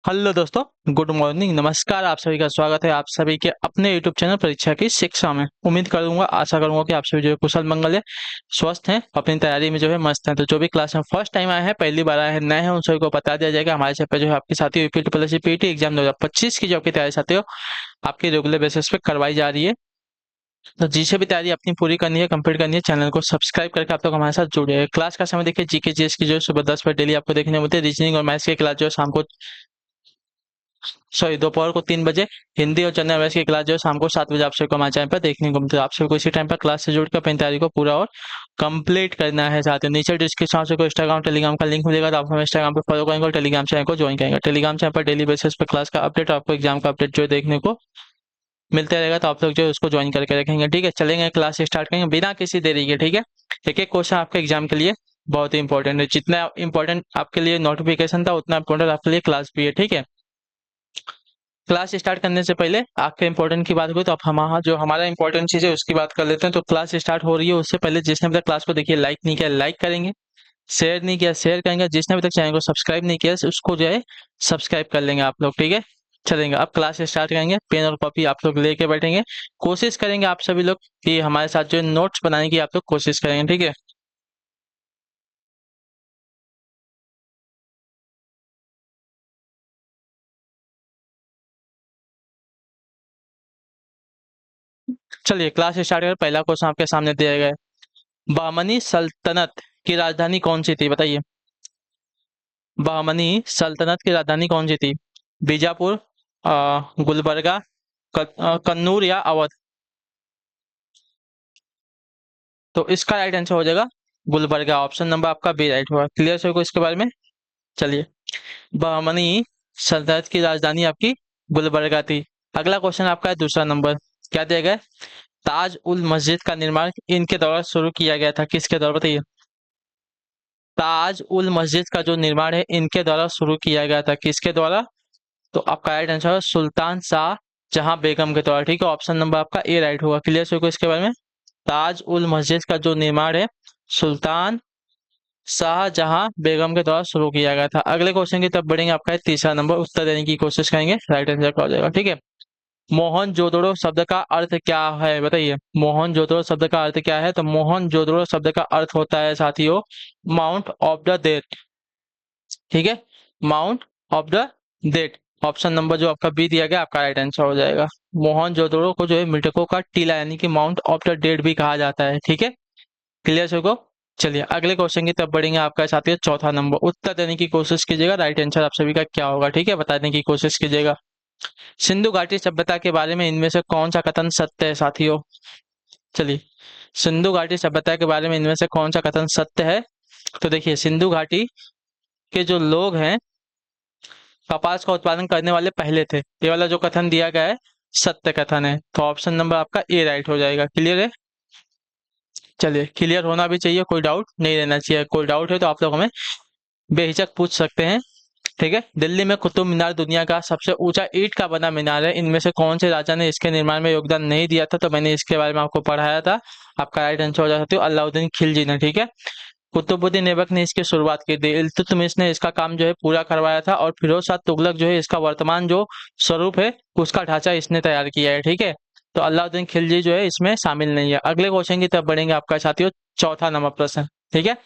Hello दोस्तों, good morning, नमस्कार। आप सभी का स्वागत है आप सभी के अपने यूट्यूब चैनल परीक्षा की शिक्षा में। उम्मीद करूंगा, आशा करूंगा कि आप सभी जो है कुशल मंगल है, स्वस्थ हैं, अपनी तैयारी में जो है मस्त हैं। तो जो भी क्लास में फर्स्ट टाइम आए हैं, पहली बार आए हैं, नए हैं, उन सभी को बता दिया जाएगा हमारे चैनल पे जो है आपके साथी यूपी ट्रिपल पीटी एग्जाम 2025 की जो आपकी तैयारी साथी हो आपकी रेगुलर बेसिस पे करवाई जा रही है। तो जिसे भी तैयारी अपनी पूरी करनी है, कंप्लीट करनी है, चैनल को सब्सक्राइब करके आप लोग हमारे साथ जुड़े। क्लास का समय देखिए, जीके जीएस की जो है सुबह 10 बजे डेली आपको देखने को मिलती है। रीजनिंग और मैथ्स की क्लास जो है शाम को, दोपहर को 3 बजे। हिंदी और जनरल अवेयर्स की क्लास जो है शाम को 7 बजे आप सबको हमारे चैनल पर देखने को मिलती है। आप सबको इसी टाइम पर क्लास से जुड़कर अपनी तैयारी को पूरा और कंप्लीट करना है। साथियों, नीचे डिस्क्रिप्शन से कोई इंस्टाग्राम टेलीग्राम का लिंक मिलेगा, तो आप हमें इंस्टाग्राम पे फॉलो करेंगे और टेलीग्राम चैनल को ज्वाइन करेंगे। टेलीग्राम चैनल पर डेली बेसिस पर क्लास का अपडेट, आपको एग्जाम का अपडेट जो है देखने को मिलते रहेगा, तो आप लोग जो है उसको ज्वाइन करके रखेंगे। ठीक है, चलेंगे क्लास स्टार्ट करेंगे बिना किसी देरी के। ठीक है, एक एक क्वेश्चन आपके एग्जाम के लिए बहुत ही इंपॉर्टेंट है। जितना इंपॉर्टेंट आपके लिए नोटिफिकेशन था, उतना इंपॉर्टेंट आपके लिए क्लास भी है। ठीक है, क्लास स्टार्ट करने से पहले आपके इंपॉर्टेंट की बात हुई, तो आप हमारा जो हमारा इंपॉर्टेंट चीज है उसकी बात कर लेते हैं। तो क्लास स्टार्ट हो रही है, उससे पहले जिसने अभी तक क्लास को देखिए लाइक नहीं किया लाइक करेंगे, शेयर नहीं किया शेयर करेंगे, जिसने अभी तक चैनल को सब्सक्राइब नहीं किया उसको जो है सब्सक्राइब कर लेंगे आप लोग। ठीक है, चलेंगे अब क्लास स्टार्ट करेंगे। पेन और कॉपी आप लोग लेके बैठेंगे। कोशिश करेंगे आप सभी लोग कि हमारे साथ जो है नोट्स बनाने की आप लोग कोशिश करेंगे। ठीक है, चलिए क्लास स्टार्ट करें। पहला क्वेश्चन आपके सामने दिया गया है, बहमनी सल्तनत की राजधानी कौन सी थी, बताइए। बहमनी सल्तनत की राजधानी कौन सी थी? बीजापुर, गुलबर्गा, कन्नूर या अवध? तो इसका राइट आंसर हो जाएगा गुलबर्गा। ऑप्शन नंबर आपका बी राइट होगा। क्लियर है को इसके बारे में? चलिए, बहमनी सल्तनत की राजधानी आपकी गुलबर्गा थी। अगला क्वेश्चन आपका है दूसरा नंबर। क्या दिया गया है? ताज उल मस्जिद का निर्माण इनके द्वारा शुरू किया गया था, किसके द्वारा, बताइए। ताज उल मस्जिद का जो निर्माण है इनके द्वारा शुरू किया गया था, किसके द्वारा? तो आपका राइट आंसर है सुल्तान शाह जहां बेगम के द्वारा। ठीक है, ऑप्शन नंबर आपका ए राइट होगा। क्लियर है को इसके बारे में? ताज उल मस्जिद का जो निर्माण है सुल्तान शाहजहां बेगम के द्वारा शुरू किया गया था। अगले क्वेश्चन की तरफ बढ़ेंगे। आपका है तीसरा नंबर, उत्तर देने की कोशिश करेंगे, राइट आंसर का हो जाएगा। ठीक है, मोहनजोदड़ो शब्द का अर्थ क्या है, बताइए। मोहनजोदड़ो शब्द का अर्थ क्या है? तो मोहनजोदड़ो शब्द का अर्थ होता है साथियों माउंट ऑफ द डेड। ठीक है, mount of the dead. Option number जो आपका बी दिया गया आपका राइट आंसर हो जाएगा। मोहनजोदड़ो को जो है मृतकों का टीला यानी कि माउंट ऑफ द डेड भी कहा जाता है। ठीक है, क्लियर सबको? चलिए अगले क्वेश्चन की तरफ बढ़ेंगे। आपका साथी है चौथा नंबर, उत्तर देने की कोशिश कीजिएगा, राइट आंसर आप सभी का क्या होगा। ठीक है, बताने की कोशिश कीजिएगा। सिंधु घाटी सभ्यता के बारे में इनमें से कौन सा कथन सत्य है साथियों? चलिए, सिंधु घाटी सभ्यता के बारे में इनमें से कौन सा कथन सत्य है? तो देखिए, सिंधु घाटी के जो लोग हैं कपास का उत्पादन करने वाले पहले थे, ये वाला जो कथन दिया गया है सत्य कथन है। तो ऑप्शन नंबर आपका ए राइट हो जाएगा। क्लियर है? चलिए, क्लियर होना भी चाहिए, कोई डाउट नहीं रहना चाहिए। कोई डाउट है तो आप लोग हमें बेहिचक पूछ सकते हैं। ठीक है, दिल्ली में कुतुब मीनार दुनिया का सबसे ऊंचा ईंट का बना मीनार है। इनमें से कौन से राजा ने इसके निर्माण में योगदान नहीं दिया था? तो मैंने इसके बारे में आपको पढ़ाया था। आपका राइट आंसर हो जाता है अलाउद्दीन खिलजी ने। ठीक है, कुतुबुद्दीन ऐबक ने इसकी शुरुआत की थी। इल्तुतमिश ने इसका काम जो है पूरा करवाया था, और फिरोज शाह तुगलक जो है इसका वर्तमान जो स्वरूप है उसका ढांचा इसने तैयार किया है। ठीक है, तो अलाउद्दीन खिलजी जो है इसमें शामिल नहीं है। अगले क्वेश्चन की तरफ बढ़ेंगे। आपका साथियों चौथा नंबर प्रश्न। ठीक है,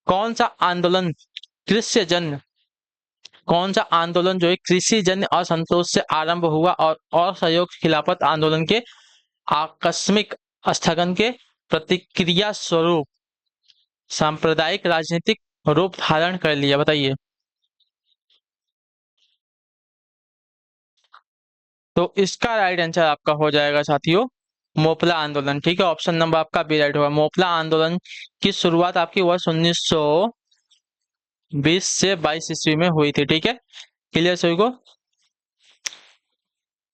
कौन सा आंदोलन कृषि जन्य कौन सा आंदोलन जो है कृषि जन्य असंतोष से आरंभ हुआ और असहयोग खिलाफत आंदोलन के आकस्मिक स्थगन के प्रतिक्रिया स्वरूप सांप्रदायिक राजनीतिक रूप धारण कर लिया, बताइए। तो इसका राइट आंसर आपका हो जाएगा साथियों मोपला आंदोलन। ठीक है, ऑप्शन नंबर आपका बी राइट होगा। मोपला आंदोलन की शुरुआत आपकी वर्ष 1920 से 22 ईस्वी में हुई थी। ठीक है, क्लियर सभी को?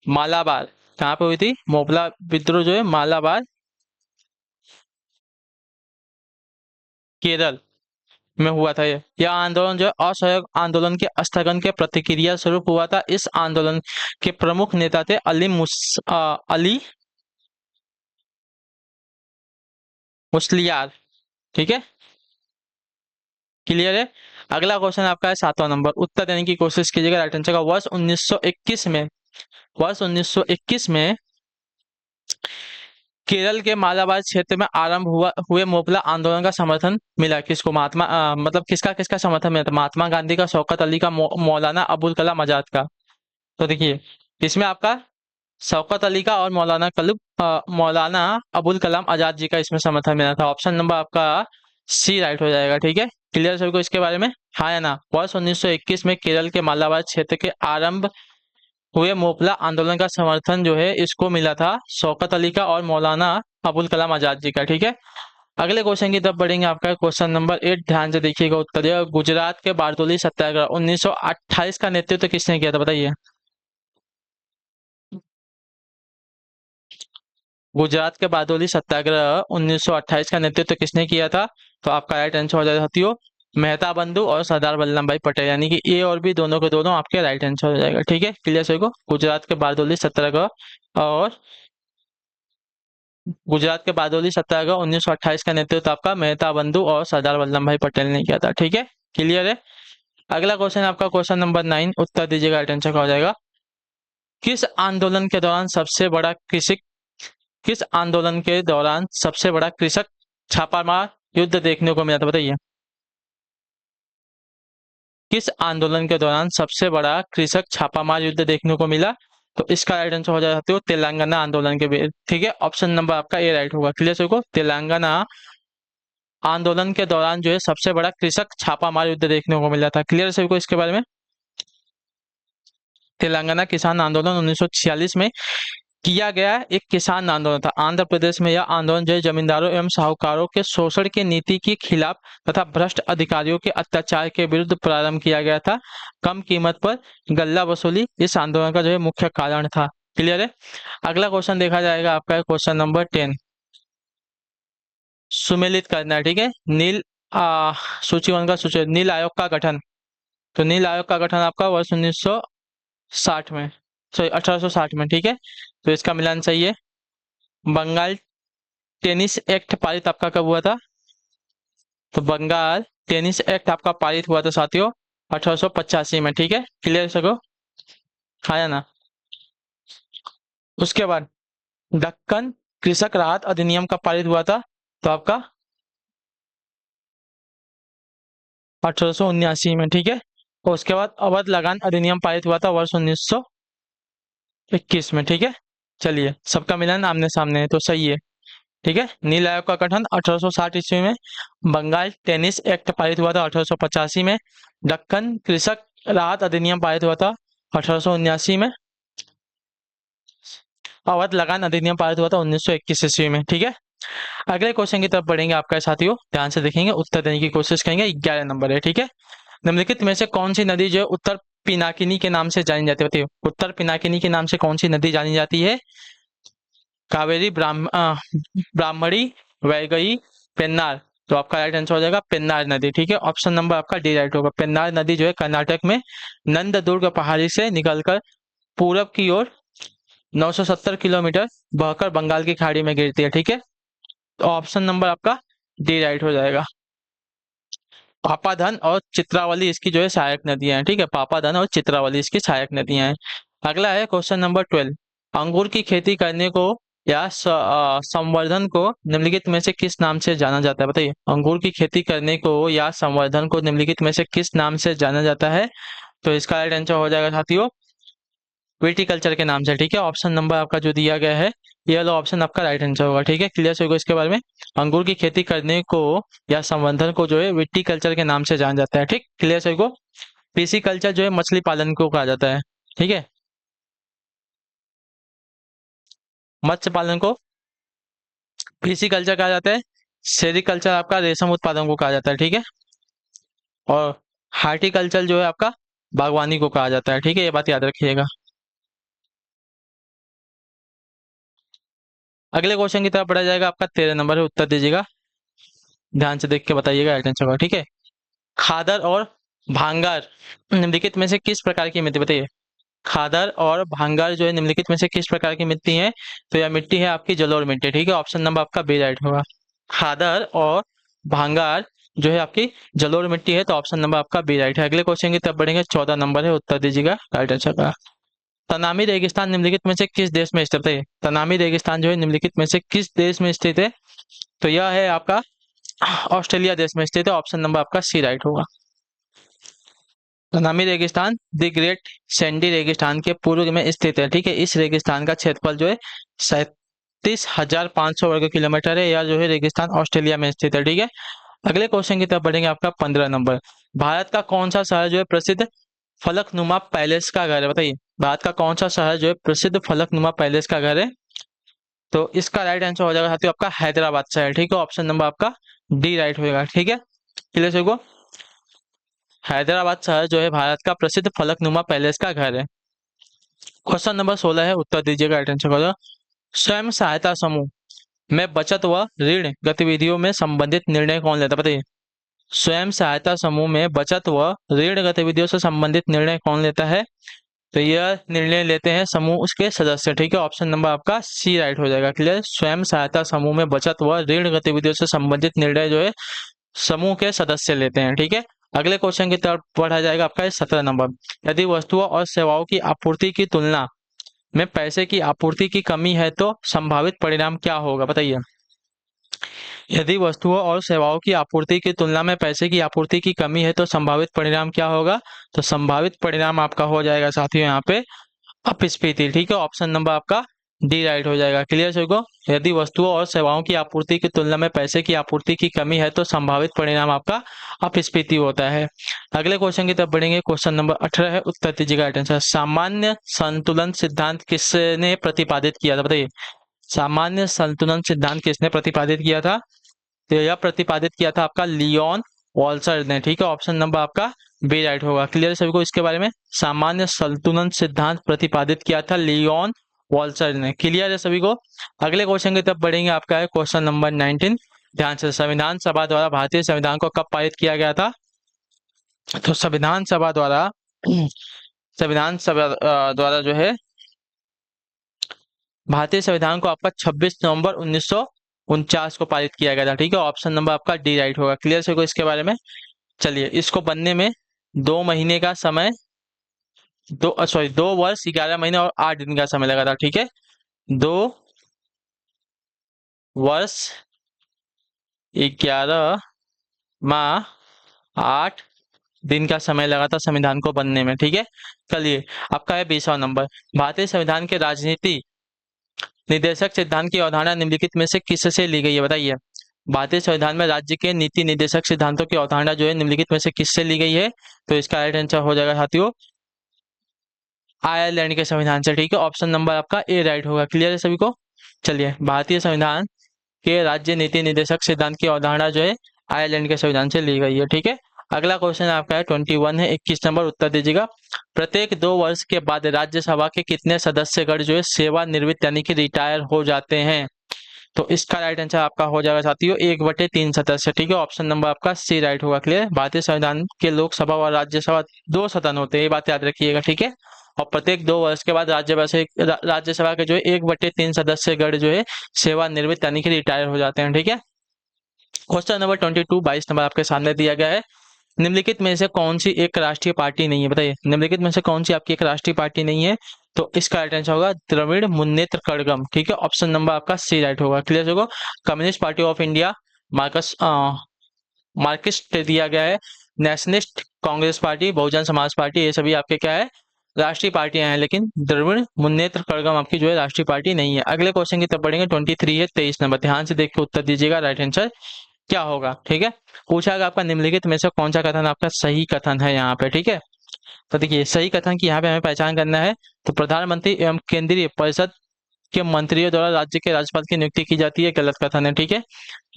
मालाबार कहाँ पे हुई थी? मोपला विद्रोह जो है मालाबार, केरल में हुआ था। ये यह आंदोलन जो है असहयोग आंदोलन के स्थगन के प्रतिक्रिया स्वरूप हुआ था। इस आंदोलन के प्रमुख नेता थे अली मुस्लियार। ठीक है, क्लियर है। अगला क्वेश्चन आपका है 7वां नंबर, उत्तर देने की कोशिश कीजिएगा। राइट आंसर का वर्ष 1921 में केरल के मालाबार क्षेत्र में आरंभ हुए मोपला आंदोलन का समर्थन मिला किसको? मतलब किसका किसका समर्थन मिला था? महात्मा गांधी का, शौकत अली का, मौलाना अबुल कलाम आजाद का। तो देखिए इसमें आपका शौकत अली का और मौलाना अबुल कलाम आजाद जी का इसमें समर्थन मिला था। ऑप्शन नंबर आपका सी राइट हो जाएगा। ठीक है, क्लियर सभी को इसके बारे में? हाँ या ना? वर्ष 1921 में केरल के मालाबार क्षेत्र के आरंभ हुए मोपला आंदोलन का समर्थन जो है इसको मिला था शौकत अली का और मौलाना अबुल कलाम आजाद जी का। ठीक है, अगले क्वेश्चन की तरफ बढ़ेंगे। आपका क्वेश्चन नंबर 8, ध्यान से देखिएगा उत्तर दिया। गुजरात के बारडोली सत्याग्रह 1928 का नेतृत्व किसने किया था बताइए? गुजरात के बारडोली सत्याग्रह 1928 का नेतृत्व किसने किया था? तो आपका राइट आंसर हो जाएगा साथियों मेहता बंधु और सरदार वल्लभ भाई पटेल, यानी कि ए और बी दोनों के दोनों आपके राइट आंसर हो जाएगा। ठीक है, क्लियर सभी को? गुजरात के बारडोली सत्याग्रह और गुजरात के बारडोली सत्याग्रह 1928 का नेतृत्व आपका मेहता बंधु और सरदार वल्लभ भाई पटेल ने किया था। ठीक है, क्लियर है। अगला क्वेश्चन आपका क्वेश्चन नंबर 9, उत्तर दीजिएगा। राइट आंसर का हो जाएगा किस आंदोलन के दौरान सबसे बड़ा कृषि किस आंदोलन के दौरान सबसे बड़ा कृषक छापामार युद्ध देखने को मिला था बताइए? किस आंदोलन के दौरान सबसे बड़ा कृषक छापामार युद्ध देखने को मिला? तो इसका राइट आंसर हो जाता है तेलंगाना आंदोलन के विरुद्ध। ठीक है, ऑप्शन नंबर आपका ए राइट होगा। क्लियर सबको? तेलंगाना आंदोलन के दौरान जो है सबसे बड़ा कृषक छापामार युद्ध देखने को मिला था। क्लियर सभी को इसके बारे में? तेलंगाना किसान आंदोलन 1946 में किया गया एक किसान आंदोलन था। आंध्र प्रदेश में यह आंदोलन जो है जमींदारों एवं साहूकारों के शोषण की नीति के खिलाफ तथा भ्रष्ट अधिकारियों के अत्याचार के विरुद्ध प्रारंभ किया गया था। कम कीमत पर गल्ला वसूली इस आंदोलन का जो है मुख्य कारण था। क्लियर है। अगला क्वेश्चन देखा जाएगा आपका क्वेश्चन नंबर 10, सुमेलित करना है। ठीक है, सूची वन का सूची नील आयोग का गठन। तो नील आयोग का गठन आपका वर्ष 1960 में, सॉरी 1860 में। ठीक है, तो इसका मिलान सही है। बंगाल टेनिस एक्ट पारित आपका कब हुआ था? तो बंगाल टेनिस एक्ट आपका पारित हुआ था साथियों 1885 में। ठीक है, क्लियर सको? हाँ या ना? उसके बाद दक्कन कृषक राहत अधिनियम का पारित हुआ था तो आपका 1879 में। ठीक है, और उसके बाद अवध लगान अधिनियम पारित हुआ था वर्ष 1921 में। ठीक है, चलिए सबका मिलान आमने सामने है तो सही है। ठीक है, नील आयोग का गठन 1860 ईस्वी में, बंगाल टेनिस एक्ट पारित हुआ था 1885 में, दक्कन कृषक राहत अधिनियम पारित हुआ था 1879 में, अवध लगान अधिनियम पारित हुआ था 1921 ईस्वी में। ठीक है, अगले क्वेश्चन की तरफ बढ़ेंगे आपका साथियों, ध्यान से देखेंगे, उत्तर देने की कोशिश करेंगे। 11 नंबर है। ठीक है, निम्नलिखित में से कौन सी नदी जो है उत्तर पिनाकिनी के नाम से जानी जाती है? उत्तर पिनाकिनी के नाम से कौन सी नदी जानी जाती है? कावेरी, ब्राह्मणी, वैगई, पेन्नार। तो आपका राइट आंसर हो जाएगा पेन्नार नदी। ठीक है, ऑप्शन नंबर आपका डी राइट होगा। पेन्नार नदी जो है कर्नाटक में नंददुर्ग पहाड़ी से निकलकर पूरब की ओर 970 किलोमीटर बहकर बंगाल की खाड़ी में गिरती है। ठीक है, तो ऑप्शन नंबर आपका डी राइट हो जाएगा। पापाधन और चित्रावली इसकी जो है सहायक नदियां हैं। ठीक है, पापाधन और चित्रावली इसकी सहायक नदियां हैं। अगला है क्वेश्चन नंबर 12, अंगूर की खेती करने को या संवर्धन को निम्नलिखित में से किस नाम से जाना जाता है बताइए? अंगूर की खेती करने को या संवर्धन को निम्नलिखित में से किस नाम से जाना जाता है? तो इसका राइट आंसर हो जाएगा साथियों विटिकल्चर के नाम से। ठीक है, ऑप्शन नंबर आपका जो दिया गया है ये वाला ऑप्शन आपका राइट आंसर होगा। ठीक है, क्लियर होगा इसके बारे में? अंगूर की खेती करने को या संवर्धन को जो है विटिकल्चर के नाम से जाना जाता है। ठीक, क्लियर होगा। पीसी कल्चर जो है मछली पालन को कहा जाता है। ठीक है, मत्स्य पालन को पीसी कल्चर कहा जाता है। सेरिकल्चर आपका रेशम उत्पादन को कहा जाता है। ठीक है, और हार्टिकल्चर जो है आपका बागवानी को कहा जाता है। ठीक है, ये बात याद रखिएगा। अगले क्वेश्चन की तरफ बढ़ा जाएगा। आपका 13 नंबर है, उत्तर दीजिएगा, ध्यान से देख के बताइएगा राइट आंसर का। ठीक है, खादर और भांगर निम्नलिखित में से किस प्रकार की मिट्टी बताइए? खादर और भांगर जो है निम्नलिखित में से किस प्रकार की मिट्टी है? तो यह मिट्टी है आपकी जलोढ़ मिट्टी। ठीक है, ऑप्शन नंबर आपका बी राइट होगा। खादर और भांगर जो है आपकी जलोढ़ मिट्टी है, तो ऑप्शन नंबर आपका बी राइट है। अगले क्वेश्चन की तरफ बढ़ेंगे, 14 नंबर है, उत्तर दीजिएगा राइट आंसर का। तनामी रेगिस्तान निम्नलिखित में से किस देश में स्थित है? तनामी रेगिस्तान जो है निम्नलिखित में से किस देश में स्थित है? तो यह है आपका ऑस्ट्रेलिया देश में स्थित है, ऑप्शन नंबर आपका सी राइट होगा। तनामी रेगिस्तान द ग्रेट सैंडी रेगिस्तान के पूर्व में स्थित है, ठीक है। इस रेगिस्तान का क्षेत्रफल जो है 37,500 वर्ग किलोमीटर है। यह जो है रेगिस्तान ऑस्ट्रेलिया में स्थित है, ठीक है। अगले क्वेश्चन की तरफ बढ़ेंगे, आपका 15 नंबर। भारत का कौन सा शहर जो है प्रसिद्ध फलकनुमा पैलेस का घर है? बताइए, भारत का कौन सा शहर जो है प्रसिद्ध फलकनुमा पैलेस का घर है? तो इसका राइट आंसर हो जाएगा साथियों आपका हैदराबाद शहर, ठीक है। ऑप्शन नंबर आपका डी राइट होगा, ठीक है। क्लियर से को हैदराबाद शहर जो है भारत का प्रसिद्ध फलकनुमा पैलेस का घर है। क्वेश्चन नंबर 16 है, उत्तर दीजिएगा राइट आंसर को। स्वयं सहायता समूह में बचत व ऋण गतिविधियों में संबंधित निर्णय कौन लेता है? बताइए, स्वयं सहायता समूह में बचत व ऋण गतिविधियों से संबंधित निर्णय कौन लेता है? तो यह निर्णय लेते हैं समूह उसके सदस्य, ठीक है। ऑप्शन नंबर आपका सी राइट हो जाएगा। क्लियर, स्वयं सहायता समूह में बचत व ऋण गतिविधियों से संबंधित निर्णय जो है समूह के सदस्य लेते हैं, ठीक है। अगले क्वेश्चन की तरफ बढ़ा जाएगा, आपका 17 नंबर। यदि वस्तुओं और सेवाओं की आपूर्ति की तुलना में पैसे की आपूर्ति की कमी है तो संभावित परिणाम क्या होगा? बताइए, यदि वस्तुओं और सेवाओं की आपूर्ति की तुलना में पैसे की आपूर्ति की कमी है तो संभावित परिणाम क्या होगा? तो संभावित परिणाम आपका हो जाएगा साथियों यहाँ पे अपस्फीति, ठीक है। ऑप्शन नंबर आपका डी राइट हो जाएगा। क्लियर सभी को, यदि वस्तुओं और सेवाओं की आपूर्ति की तुलना में पैसे की आपूर्ति की कमी है तो संभावित परिणाम आपका अपस्फीति होता है। अगले क्वेश्चन की तरफ बढ़ेंगे, क्वेश्चन नंबर 18 है, उत्तर दीजिएगा राइट आंसर। सामान्य संतुलन सिद्धांत किसने प्रतिपादित किया था? बताइए, सामान्य संतुलन सिद्धांत किसने प्रतिपादित किया था? तो यह प्रतिपादित किया था आपका लियोन वॉल्सर ने, ठीक है। ऑप्शन नंबर आपका बी राइट होगा। क्लियर सभी को इसके बारे में, सामान्य संतुलन सिद्धांत प्रतिपादित किया था लियोन वॉल्सर ने। क्लियर है सभी को। अगले क्वेश्चन की तरफ बढ़ेंगे, आपका है क्वेश्चन नंबर 19। ध्यान से, संविधान सभा द्वारा भारतीय संविधान को कब पारित किया गया था? तो संविधान सभा द्वारा जो है भारतीय संविधान को आपका 26 नवंबर 1949 को पारित किया गया था, ठीक है। ऑप्शन नंबर आपका डी राइट होगा। क्लियर से को इसके बारे में। चलिए, इसको बनने में 2 महीने का समय, 2 वर्ष 11 महीने और 8 दिन का समय लगा था, ठीक है। 2 वर्ष 11 माह 8 दिन का समय लगा था संविधान को बनने में, ठीक है। चलिए, आपका है 20वां नंबर। भारतीय संविधान के राजनीति निदेशक सिद्धांत की अवधारणा निम्नलिखित में से किससे ली गई है? बताइए, भारतीय संविधान में राज्य के नीति निदेशक सिद्धांतों की अवधारणा जो है निम्नलिखित में से किससे ली गई है? तो इसका राइट आंसर हो जाएगा साथियों आयरलैंड के संविधान से, ठीक है। ऑप्शन नंबर आपका ए राइट होगा। क्लियर है सभी को। चलिए, भारतीय संविधान के राज्य नीति निदेशक सिद्धांत की अवधारणा जो है आयरलैंड के संविधान से ली गई है, ठीक है। अगला क्वेश्चन आपका है 21 है, 21 नंबर, उत्तर दीजिएगा। प्रत्येक 2 वर्ष के बाद राज्यसभा के कितने सदस्यगण जो है सेवानिवृत्त यानी कि रिटायर हो जाते हैं? तो इसका राइट आंसर आपका हो जाएगा साथियों 1/3 सदस्य, ठीक है। ऑप्शन नंबर आपका सी राइट होगा। क्लियर, भारतीय संविधान के लोकसभा और राज्यसभा 2 सदन होते हैं, ये बात याद रखिएगा, ठीक है। और प्रत्येक 2 वर्ष के बाद राज्यसभा के जो है 1/3 सदस्यगण जो है सेवानिवृत्त यानी कि रिटायर हो जाते हैं, ठीक है। क्वेश्चन नंबर 22 22 नंबर आपके सामने दिया गया है। निम्नलिखित में से कौन सी एक राष्ट्रीय पार्टी नहीं है? बताइए, निम्नलिखित में से कौन सी आपकी एक राष्ट्रीय पार्टी नहीं है? तो इसका राइट आंसर होगा द्रविड़ मुन्नेत्र कड़गम, ठीक है। ऑप्शन नंबर आपका सी राइट होगा। क्लियर होगा। Communist party of India, Marxist दिया गया है, nationalist Congress party, Bahujan Samaj party, ये सभी आपके क्या है राष्ट्रीय पार्टियां हैं, लेकिन द्रविड़ मुन्नेत्र कड़गम आपकी जो है राष्ट्रीय पार्टी नहीं है। अगले क्वेश्चन की तरफ बढ़ेंगे, 23 है, 23 नंबर। ध्यान से देख के उत्तर दीजिएगा, राइट आंसर क्या होगा, ठीक है। पूछा गया आपका निम्नलिखित में से कौन सा कथन आपका सही कथन है यहाँ पे, ठीक है। तो देखिए, सही कथन की यहाँ पे हमें पहचान करना है। तो प्रधानमंत्री एवं केंद्रीय परिषद के मंत्रियों द्वारा राज्य के राज्यपाल की नियुक्ति की जाती है, गलत कथन है, ठीक है।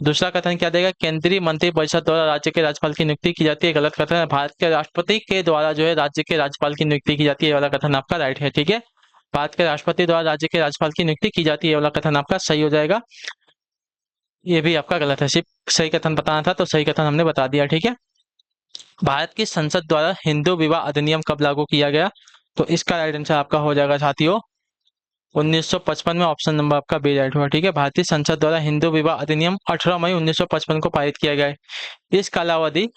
दूसरा कथन क्या देगा, केंद्रीय मंत्री परिषद द्वारा राज्य के राज्यपाल की नियुक्ति की जाती है, गलत कथन है। भारत के राष्ट्रपति के द्वारा जो है राज्य के राज्यपाल की नियुक्ति की जाती है, वाला कथन आपका राइट है, ठीक है। भारत के राष्ट्रपति द्वारा राज्य के राज्यपाल की नियुक्ति की जाती है, वाला कथन आपका सही हो जाएगा। ये भी आपका गलत है, सिर्फ सही कथन बताना था तो सही कथन हमने बता दिया, ठीक है। भारत की संसद द्वारा हिंदू विवाह अधिनियम कब लागू किया गया? तो इसका राइट आंसर आपका हो जाएगा साथियों 1955 में ऑप्शन नंबर आपका बी राइट होगा। ठीक है, भारतीय संसद द्वारा हिंदू विवाह अधिनियम 18 मई 1955 को पारित किया गया है। इस कालावधि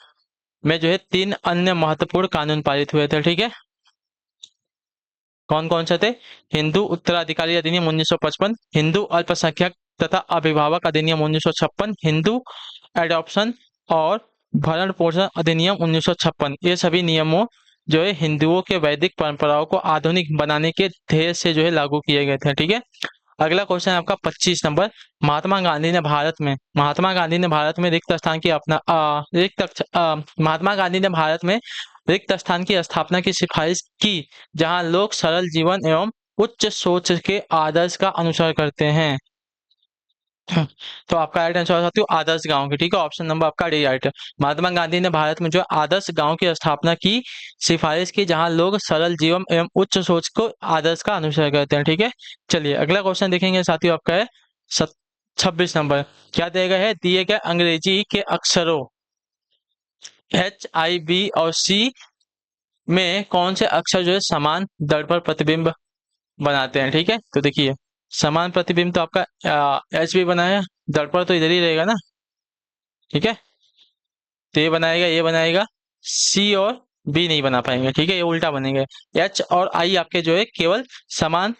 में जो है 3 अन्य महत्वपूर्ण कानून पारित हुए थे। ठीक है, कौन कौन से थे? हिंदू उत्तराधिकारी अधिनियम 1955, हिंदू अल्पसंख्यक तथा अभिभावक अधिनियम 1956, हिंदू एडॉप्शन और भरण पोषण अधिनियम 1956। ये सभी नियमों जो है हिंदुओं के वैदिक परंपराओं को आधुनिक बनाने के ध्येय से जो है लागू किए गए थे। ठीक है, अगला क्वेश्चन आपका 25 नंबर। महात्मा गांधी ने भारत में रिक्त स्थान की अपना महात्मा गांधी ने भारत में रिक्त स्थान की स्थापना की सिफारिश की जहां लोग सरल जीवन एवं उच्च सोच के आदर्श का अनुसरण करते हैं। तो आपका राइट आंसर साथियों आदर्श गांव की। ठीक है, ऑप्शन नंबर आपका डी राइट है। महात्मा गांधी ने भारत में जो आदर्श गांव की स्थापना की सिफारिश की जहां लोग सरल जीवन एवं उच्च सोच को आदर्श का अनुसरण करते हैं। ठीक है, चलिए अगला क्वेश्चन देखेंगे साथियों आपका है 26 नंबर। क्या दिया गया है? दिए गए अंग्रेजी के अक्षरों HIB और C में कौन से अक्षर जो है समान दर्पण प्रतिबिंब बनाते हैं। ठीक है, तो देखिए समान प्रतिबिंब तो आपका HB बनाया, दर्पण तो इधर ही रहेगा ना। ठीक है, तो ये बनाएगा C और B नहीं बना पाएंगे। ठीक है, ये उल्टा बनेंगे। H और I आपके जो है केवल समान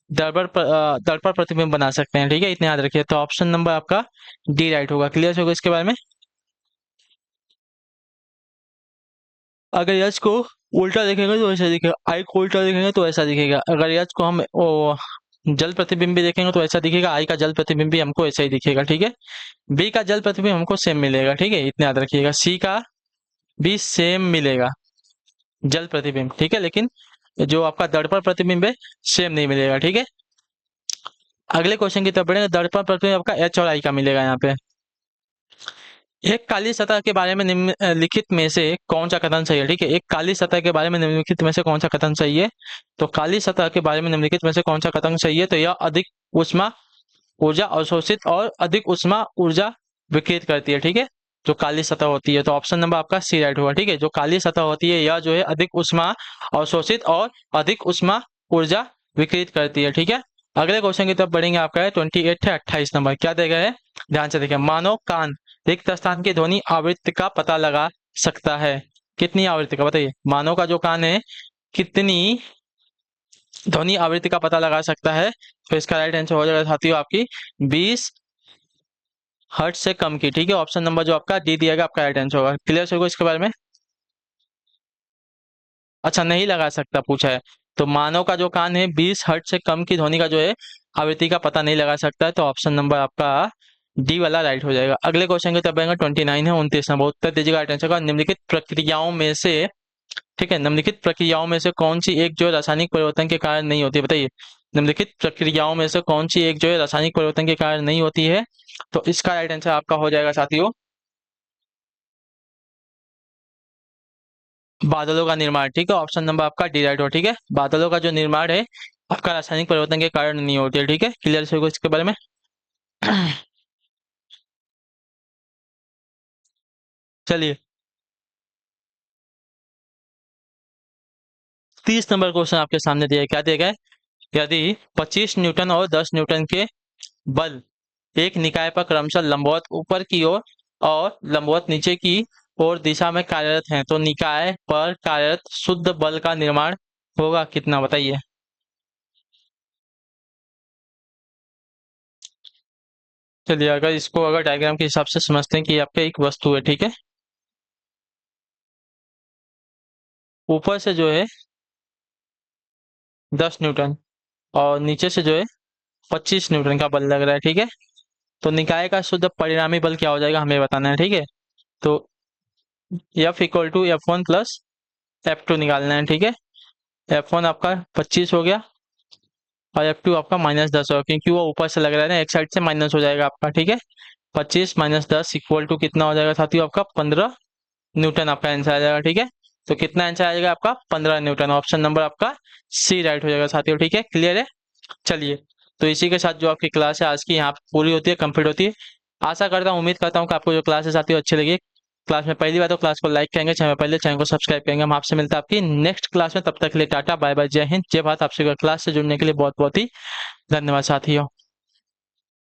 दर्पण प्रतिबिंब बना सकते हैं। ठीक है, इतने याद रखिए। तो ऑप्शन नंबर आपका डी राइट होगा। क्लियर होगा इसके बारे में? अगर यच को उल्टा देखेंगे तो ऐसा दिखेगा, आई को उल्टा देखेंगे तो ऐसा दिखेगा। अगर यच को हम जल प्रतिबिंब भी देखेंगे तो ऐसा दिखेगा, आई का जल प्रतिबिंब भी हमको ऐसा ही दिखेगा। ठीक है, बी का जल प्रतिबिंब हमको सेम मिलेगा। ठीक है, इतना याद रखिएगा। सी का भी सेम मिलेगा जल प्रतिबिंब। ठीक है, लेकिन जो आपका दर्पण प्रतिबिंब है सेम नहीं मिलेगा। ठीक है, अगले क्वेश्चन की तरफ बढ़ेंगे। दर्पण प्रतिबिंब आपका एच और आई का मिलेगा यहाँ पे। एक काली सतह के बारे में निम्नलिखित में से कौन सा कथन सही है? ठीक है, एक काली सतह के बारे में निम्नलिखित में से कौन सा कथन सही है? तो काली सतह के बारे में निम्नलिखित में से कौन सा कथन सही है? तो यह अधिक उष्मा ऊर्जा अवशोषित और अधिक उष्मा ऊर्जा विकिरित करती है। ठीक है, जो काली सतह होती है। तो ऑप्शन नंबर आपका सी राइट होगा। ठीक है, जो काली सतह होती है यह जो है अधिक उष्मा अवशोषित और अधिक उष्मा ऊर्जा विकिरित करती है। ठीक है, अगले क्वेश्चन की तरफ बढ़ेंगे। आपका है 28 है 28 नंबर। क्या देगा है? ध्यान से देखिए। मानव कान रिक्त स्थान की ध्वनि आवृत्ति का पता लगा सकता है। कितनी आवृत्ति का बताइए? मानव का जो कान है कितनी ध्वनि आवृत्ति का पता लगा सकता है? तो इसका राइट आंसर हो जाएगा साथियों आपकी 20 हर्ट्ज से कम की। ठीक है, ऑप्शन नंबर जो आपका डी दिया गया आपका राइट आंसर होगा। क्लियर होगा इसके बारे में? अच्छा, नहीं लगा सकता पूछा है। तो मानव का जो कान है 20 हर्ट्ज से कम की ध्वनि का जो है आवृत्ति का पता नहीं लगा सकता है। तो ऑप्शन नंबर आपका डी वाला राइट हो जाएगा। अगले क्वेश्चन की तरफ 29 है 29 नंबर। उत्तर दीजिएगा राइट आंसर का। निम्नलिखित प्रक्रियाओं में से, ठीक है, निम्नलिखित प्रक्रियाओं में से कौन सी एक जो रासायनिक परिवर्तन के कारण नहीं होती है? बताइए, निम्नलिखित प्रक्रियाओं में से कौन सी एक जो है रासायनिक परिवर्तन के कारण नहीं होती है? तो इसका राइट आंसर आपका हो जाएगा साथियों बादलों का निर्माण। ठीक है, ऑप्शन नंबर आपका डी राइट हो। ठीक है, बादलों का जो निर्माण है आपका रासायनिक परिवर्तन के कारण नहीं होती है। ठीक है, क्लियर से इसके बारे में? चलिए 30 नंबर क्वेश्चन आपके सामने दिया है। क्या दिया गया है? यदि 25 न्यूटन और 10 न्यूटन के बल एक निकाय पर क्रमशः लंबवत ऊपर की ओर और लंबवत नीचे की ओर दिशा में कार्यरत हैं तो निकाय पर कार्यरत शुद्ध बल का निर्माण होगा कितना? बताइए। चलिए अगर इसको अगर डायग्राम के हिसाब से समझते हैं कि आपका एक वस्तु है। ठीक है, ऊपर से जो है 10 न्यूटन और नीचे से जो है 25 न्यूटन का बल लग रहा है। ठीक है, तो निकाय का शुद्ध परिणामी बल क्या हो जाएगा हमें बताना है। ठीक है, तो F equal to F1 plus F2 निकालना है। ठीक है, F1 आपका 25 हो गया और F2 आपका -10 होगा क्योंकि वो ऊपर से लग रहा है ना, एक साइड से माइनस हो जाएगा आपका। ठीक है, 25 - 10 इक्वल टू कितना हो जाएगा साथियों? आपका 15 न्यूटन आपका आंसर आ जाएगा। ठीक है, तो कितना आंसर आ जाएगा आपका? 15 न्यूटन। ऑप्शन नंबर आपका सी राइट हो जाएगा साथियों। ठीक है, क्लियर है? चलिए, तो इसी के साथ जो आपकी क्लास है आज की यहाँ पूरी होती है, कंप्लीट होती है। आशा करता हूँ, उम्मीद करता हूँ कि आपको जो क्लास है साथियों अच्छी लगी। क्लास में पहली बार तो क्लास को लाइक करेंगे, चैनल पहले चैनल को सब्सक्राइब करेंगे। हम आपसे मिलते हैं आपकी नेक्स्ट क्लास में, तब तक के लिए टाटा बाय बाय, जय हिंद जय भारत। आपसे क्लास से जुड़ने के लिए बहुत बहुत ही धन्यवाद साथियों।